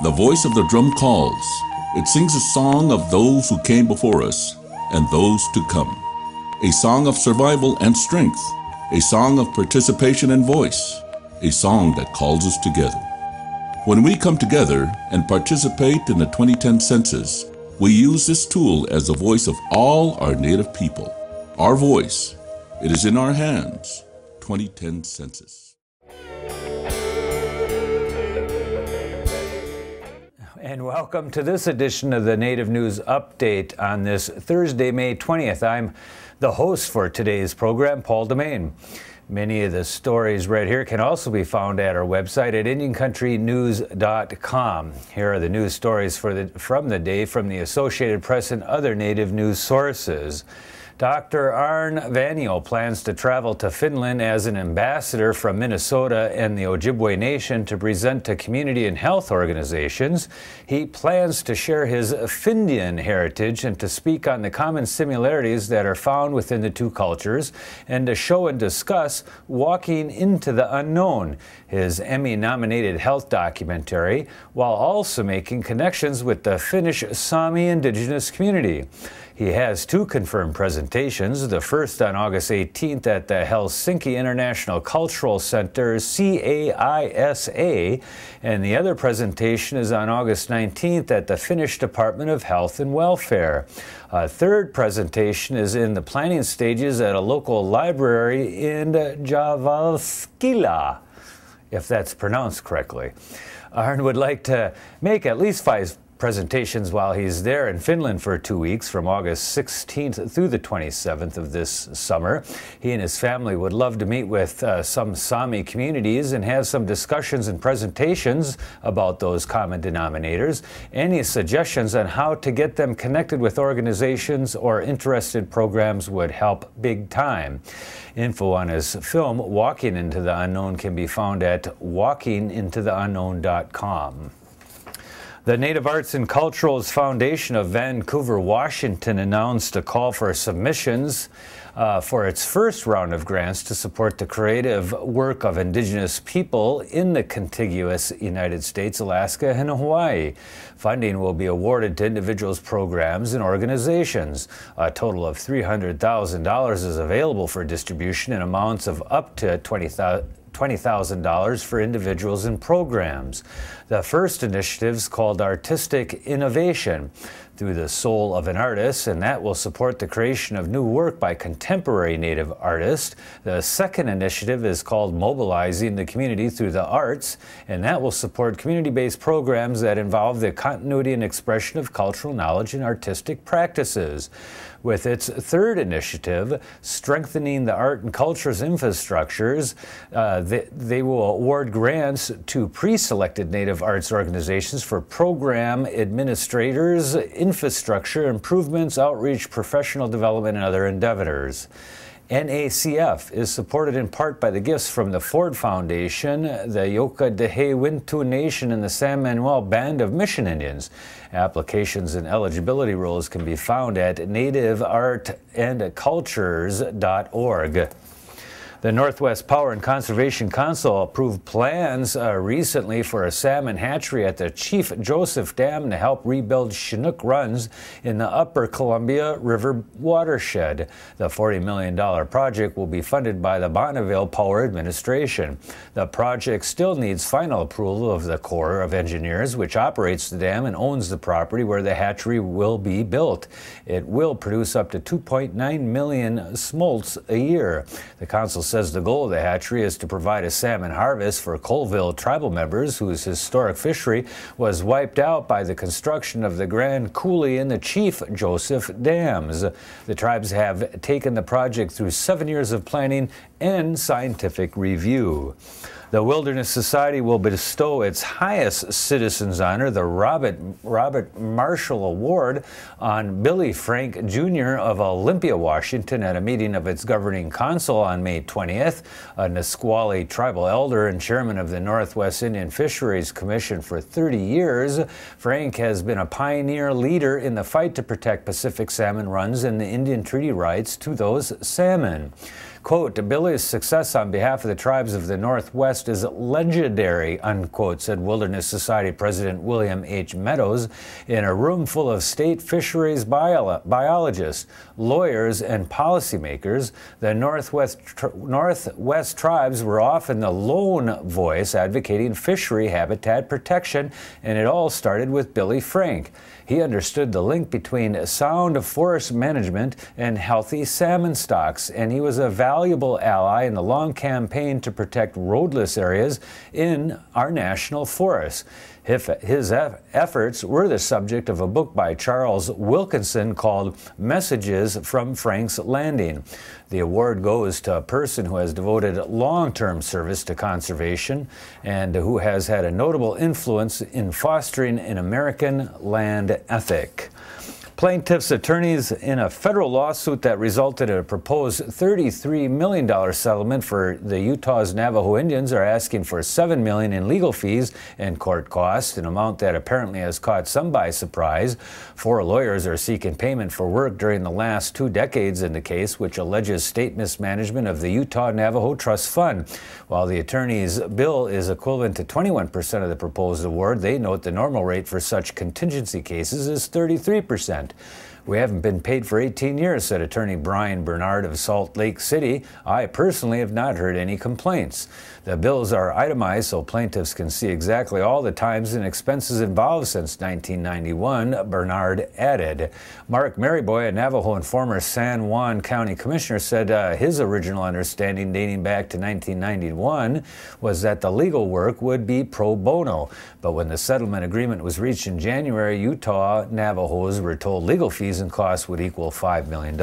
The voice of the drum calls. It sings a song of those who came before us and those to come. A song of survival and strength. A song of participation and voice. A song that calls us together. When we come together and participate in the 2010 census, we use this tool as the voice of all our Native people. Our voice. It is in our hands. 2010 census. And welcome to this edition of the Native News Update on this Thursday, May 20th. I'm the host for today's program, Paul DeMain. Many of the stories right here can also be found at our website at IndianCountryNews.com. Here are the news stories from the day from the Associated Press and other Native news sources. Dr. Anre Vainio plans to travel to Finland as an ambassador from Minnesota and the Ojibwe Nation to present to community and health organizations. He plans to share his Findian heritage and to speak on the common similarities that are found within the two cultures and to show and discuss Walking into the Unknown, his Emmy-nominated health documentary, while also making connections with the Finnish Sami indigenous community. He has two confirmed presentations, the first on August 18th at the Helsinki International Cultural Center, CAISA, and the other presentation is on August 19th at the Finnish Department of Health and Welfare. A third presentation is in the planning stages at a local library in Jyväskylä, if that's pronounced correctly. Arne would like to make at least 5 presentations while he's there in Finland for 2 weeks from August 16th through the 27th of this summer. He and his family would love to meet with some Sami communities and have some discussions and presentations about those common denominators. Any suggestions on how to get them connected with organizations or interested programs would help big time. Info on his film, Walking into the Unknown, can be found at walkingintotheunknown.com. The Native Arts and Culturals Foundation of Vancouver, Washington announced a call for submissions for its first round of grants to support the creative work of Indigenous people in the contiguous United States, Alaska, and Hawaii. Funding will be awarded to individuals, programs, and organizations. A total of $300,000 is available for distribution in amounts of up to $20,000 for individuals and programs. The first initiative is called Artistic Innovation, through the soul of an artist, and that will support the creation of new work by contemporary Native artists. The second initiative is called Mobilizing the Community Through the Arts, and that will support community-based programs that involve the continuity and expression of cultural knowledge and artistic practices. With its third initiative, Strengthening the Art and Culture's Infrastructures, they will award grants to pre-selected Native arts organizations for program administrators, infrastructure improvements, outreach, professional development, and other endeavors. NACF is supported in part by the gifts from the Ford Foundation, the Ojibwe Nation, and the San Manuel Band of Mission Indians. Applications and eligibility rules can be found at nativeartandcultures.org. The Northwest Power and Conservation Council approved plans recently for a salmon hatchery at the Chief Joseph Dam to help rebuild Chinook runs in the Upper Columbia River watershed. The $40 million project will be funded by the Bonneville Power Administration. The project still needs final approval of the Corps of Engineers, which operates the dam and owns the property where the hatchery will be built. It will produce up to 2.9 million smolts a year. The council says the goal of the hatchery is to provide a salmon harvest for Colville tribal members whose historic fishery was wiped out by the construction of the Grand Coulee and the Chief Joseph Dams. The tribes have taken the project through 7 years of planning and scientific review. The Wilderness Society will bestow its highest citizens honor, the Robert Marshall Award, on Billy Frank Jr. of Olympia, Washington, at a meeting of its governing council on May 20th. A Nisqually tribal elder and chairman of the Northwest Indian Fisheries Commission for 30 years, Frank has been a pioneer leader in the fight to protect Pacific salmon runs and the Indian treaty rights to those salmon. Quote, Billy's success on behalf of the tribes of the Northwest is legendary, unquote, said Wilderness Society President William H. Meadows in a room full of state fisheries biologists, lawyers, and policymakers. The Northwest tribes were often the lone voice advocating fishery habitat protection, and it all started with Billy Frank. He understood the link between sound forest management and healthy salmon stocks, and he was a valuable ally in the long campaign to protect roadless areas in our national forests. His efforts were the subject of a book by Charles Wilkinson called Messages from Frank's Landing. The award goes to a person who has devoted long-term service to conservation and who has had a notable influence in fostering an American land ethic. Plaintiffs' attorneys in a federal lawsuit that resulted in a proposed $33 million settlement for the Utah's Navajo Indians are asking for $7 million in legal fees and court costs, an amount that apparently has caught some by surprise. 4 lawyers are seeking payment for work during the last 2 decades in the case, which alleges state mismanagement of the Utah Navajo Trust Fund. While the attorney's bill is equivalent to 21% of the proposed award, they note the normal rate for such contingency cases is 33%. We haven't been paid for 18 years, said attorney Brian Bernard of Salt Lake City. I personally have not heard any complaints. The bills are itemized so plaintiffs can see exactly all the times and expenses involved since 1991, Bernard added. Mark Maryboy, a Navajo and former San Juan County Commissioner, said his original understanding dating back to 1991 was that the legal work would be pro bono. But when the settlement agreement was reached in January, Utah Navajos were told legal fees and costs would equal $5 million.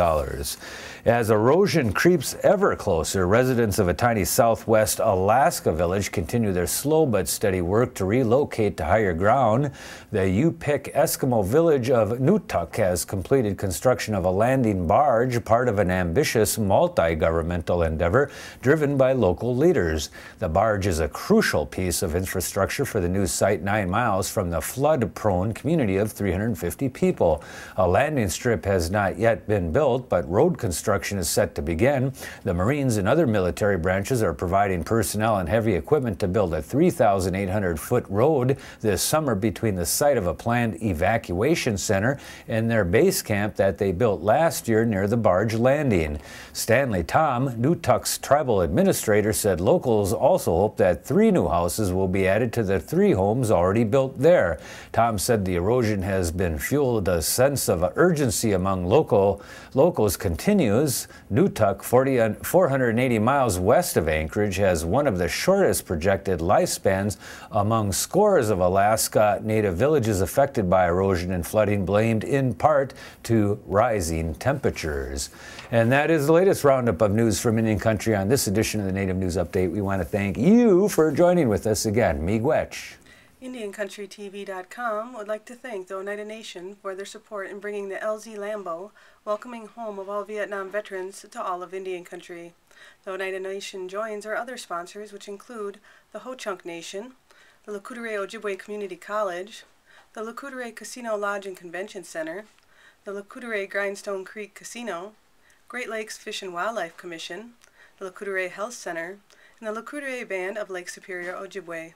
As erosion creeps ever closer, residents of a tiny southwest Alaska village continue their slow but steady work to relocate to higher ground. The Yupik Eskimo village of Nutuk has completed construction of a landing barge, part of an ambitious multi-governmental endeavor driven by local leaders. The barge is a crucial piece of infrastructure for the new site 9 miles from the flood-prone community of 350 people. A landing strip has not yet been built, but road construction is set to begin. The Marines and other military branches are providing personnel and heavy equipment to build a 3,800-foot road this summer between the site of a planned evacuation center and their base camp that they built last year near the barge landing. Stanley Tom, Nutuk's tribal administrator, said locals also hope that 3 new houses will be added to the 3 homes already built there. Tom said the erosion has been fueled a sense of urgency among locals continues. Nutuk, 480 miles west of Anchorage, has one of the shortest projected lifespans among scores of Alaska native villages affected by erosion and flooding, blamed in part to rising temperatures. And that is the latest roundup of news from Indian Country on this edition of the Native News Update. We want to thank you for joining with us again. Miigwech. IndianCountryTV.com would like to thank the Oneida Nation for their support in bringing the LZ Lambeau, welcoming home of all Vietnam veterans, to all of Indian Country. The Oneida Nation joins our other sponsors, which include the Ho-Chunk Nation, the Lakoutere Ojibwe Community College, the Lakoutere Casino Lodge and Convention Center, the Lakoutere Grindstone Creek Casino, Great Lakes Fish and Wildlife Commission, the Lakoutere Health Center, and the Lakoutere Band of Lake Superior Ojibwe.